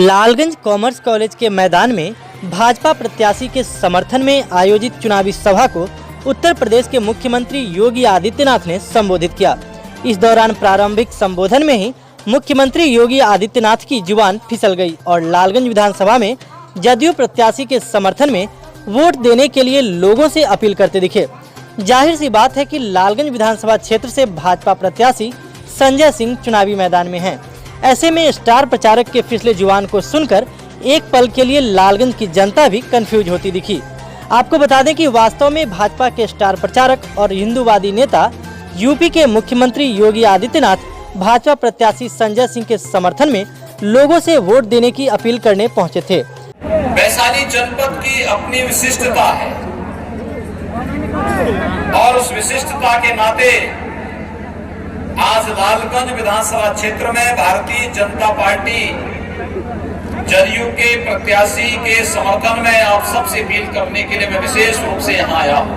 Lalganj commerce college के मैदान में भाजपा प्रत्याशी के समर्थन में आयोजित चुनावी सभा को उत्तर प्रदेश के मुख्यमंत्री योगी आदित्यनाथ ने संबोधित किया। इस दौरान प्रारंभिक संबोधन में ही मुख्यमंत्री योगी आदित्यनाथ की जुबान फिसल गई और लालगंज विधानसभा में जदयू प्रत्याशी के समर्थन में वोट देने के लिए लोगों से अपील करते दिखे। जाहिर सी बात है कि लालगंज विधानसभा क्षेत्र से भाजपा प्रत्याशी संजय सिंह चुनावी मैदान में हैं। ऐसे में स्टार प्रचारक के फिसले जुबान को सुनकर एक पल के लिए लालगंज की जनता भी कंफ्यूज होती दिखी। आपको बता दें कि वास्तव में भाजपा के स्टार प्रचारक और हिंदूवादी नेता यूपी के मुख्यमंत्री योगी आदित्यनाथ भाजपा प्रत्याशी संजय सिंह के समर्थन में लोगों से वोट देने की अपील करने पहुंचे थे। वैशाली जनपद की अपनी विशिष्टता है और उस विशिष्टता के नाते आज लालगंज विधानसभा क्षेत्र में भारतीय जनता पार्टी जदयू के प्रत्याशी के समर्थन में आप सबसे अपील करने के लिए मैं विशेष रूप से यहाँ आया हूँ।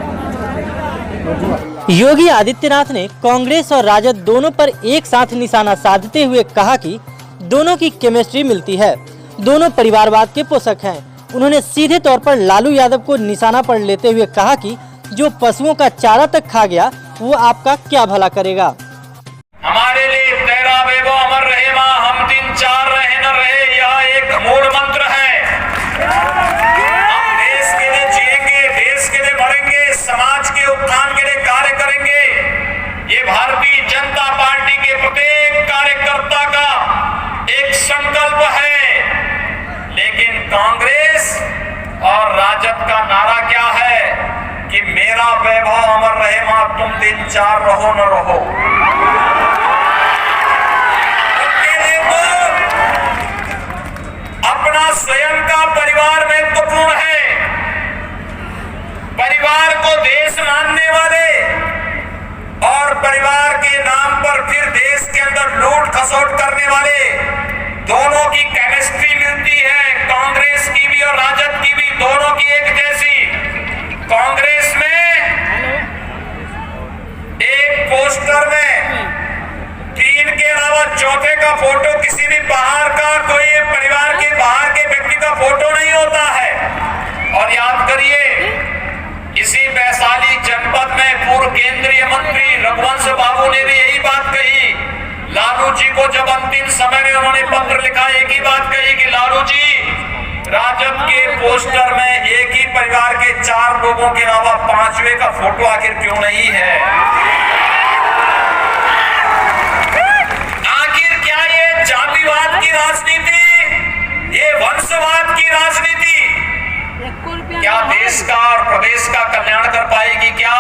योगी आदित्यनाथ ने कांग्रेस और राजद दोनों पर एक साथ निशाना साधते हुए कहा कि दोनों की केमिस्ट्री मिलती है, दोनों परिवारवाद के पोषक हैं। उन्होंने सीधे तौर पर लालू यादव को निशाना पर लेते हुए कहा कि जो पशुओं का चारा तक खा गया वो आपका क्या भला करेगा। हमारे लिए तेरा बेबो अमर रहे माँ, हम दिन चार रहे न रहे, यह एक मूल मंत्र है। हम देश के लिए जिएंगे, देश के लिए मरेंगे, समाज के उत्थान के लिए कार्य करेंगे। ये भारतीय जनता पार्टी के प्रत्येक कार्यकर्ता का एक संकल्प है। लेकिन कांग्रेस और राजद का नारा क्या है कि मेरा वैभव अमर रहे माँ, तुम दिन चार रहो न रहो। स्वयं का परिवार महत्वपूर्ण है। परिवार को देश मानने वाले और परिवार के नाम पर फिर देश के अंदर लूट खसोट करने वाले दोनों की केमिस्ट्री मिलती है। कांग्रेस की भी और राजद की भी, दोनों की एक जैसी। कांग्रेस में एक पोस्टर में 3 के अलावा चौथे का फोटो किसी भी बाहर का, कोई परिवार के बाहर के व्यक्ति का फोटो नहीं होता है। और याद करिए, इसी वैशाली जनपद में पूर्व केंद्रीय मंत्री रघुवंश बाबू ने भी यही बात कही। लालू जी को जब अंतिम समय में उन्होंने पत्र लिखा, एक ही बात कही कि लालू जी, राजद के पोस्टर में एक ही परिवार के 4 लोगों के अलावा 5वें का फोटो आखिर क्यों नहीं है। जातिवाद की राजनीति, ये वंशवाद की राजनीति क्या देश का और प्रदेश का कल्याण कर पाएगी क्या?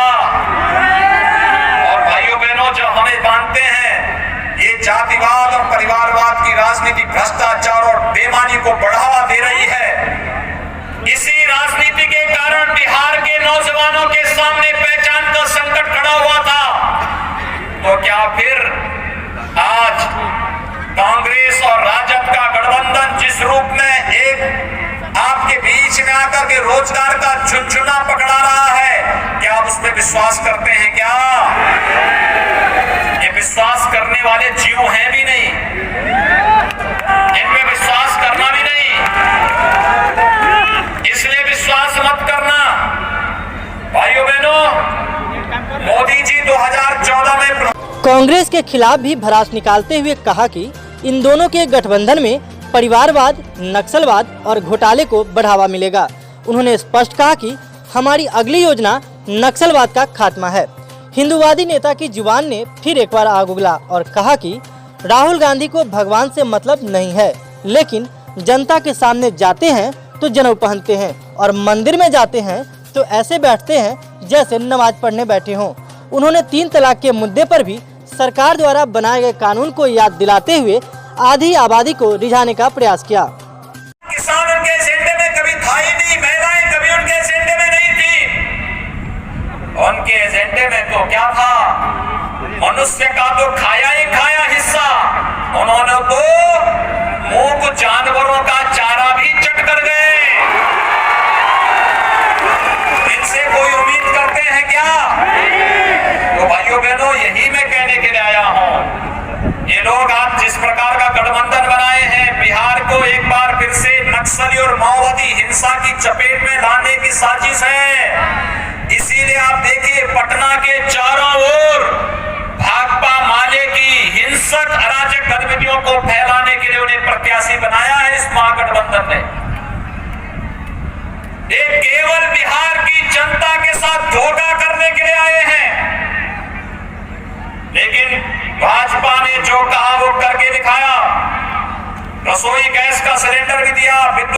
और भाइयों बहनों, जो हमें मानते हैं ये जातिवाद और परिवारवाद की राजनीति भ्रष्टाचार और बेईमानी को बढ़ावा दे रही है। इसी राजनीति के कारण बिहार के नौजवानों के सामने पहचान का संकट खड़ा हुआ था। तो क्या फिर आज कांग्रेस और राजद का गठबंधन जिस रूप में एक आपके बीच में आकर के रोजगार का झुनझुना पकड़ा रहा है, क्या आप उस पर विश्वास करते हैं क्या? ये विश्वास करने वाले जीव हैं भी नहीं, इन पे विश्वास करना भी नहीं, इसलिए विश्वास मत करना। भाइयों बहनों, मोदी जी 2014 में कांग्रेस के खिलाफ भी भड़ास निकालते हुए कहा कि इन दोनों के गठबंधन में परिवारवाद, नक्सलवाद और घोटाले को बढ़ावा मिलेगा। उन्होंने स्पष्ट कहा कि हमारी अगली योजना नक्सलवाद का खात्मा है। हिंदूवादी नेता की जुबान ने फिर एक बार आग उगला और कहा कि राहुल गांधी को भगवान से मतलब नहीं है, लेकिन जनता के सामने जाते हैं तो जनेऊ पहनते हैं और मंदिर में जाते हैं तो ऐसे बैठते हैं जैसे नमाज पढ़ने बैठे हों। उन्होंने 3 तलाक के मुद्दे पर भी सरकार द्वारा बनाए गए कानून को याद दिलाते हुए आधी आबादी को रिझाने का प्रयास किया। किसान उनके एजेंडे में कभी था ही नहीं, महिलाएं कभी उनके एजेंडे में नहीं थी। उनके एजेंडे में तो क्या था, मनुष्य का तो खाया ही खाया हिस्सा। उन्होंने तो मूक जानवरों का चारा भी चट कर गए। इनसे कोई उम्मीद करते हैं क्या? तो भाइयों बहनों, यही मैं कहने के लिए आया हूँ। ये लोग आज जिस प्रकार का गठबंधन बनाए हैं, बिहार को एक बार फिर चपेट में लाने की साजिश है। इसीलिए आप देखिए पटना के चारों ओर भाकपा माले की हिंसक अराजक गतिविधियों को फैलाने के लिए उन्हें प्रत्याशी बनाया है इस महागठबंधन ने। ये केवल बिहार की जनता के साथ धोखा करने के लिए आए हैं, लेकिन भाजपा ने जो कहा वो करके दिखाया। रसोई गैस का सिलेंडर भी दिया, विद्युत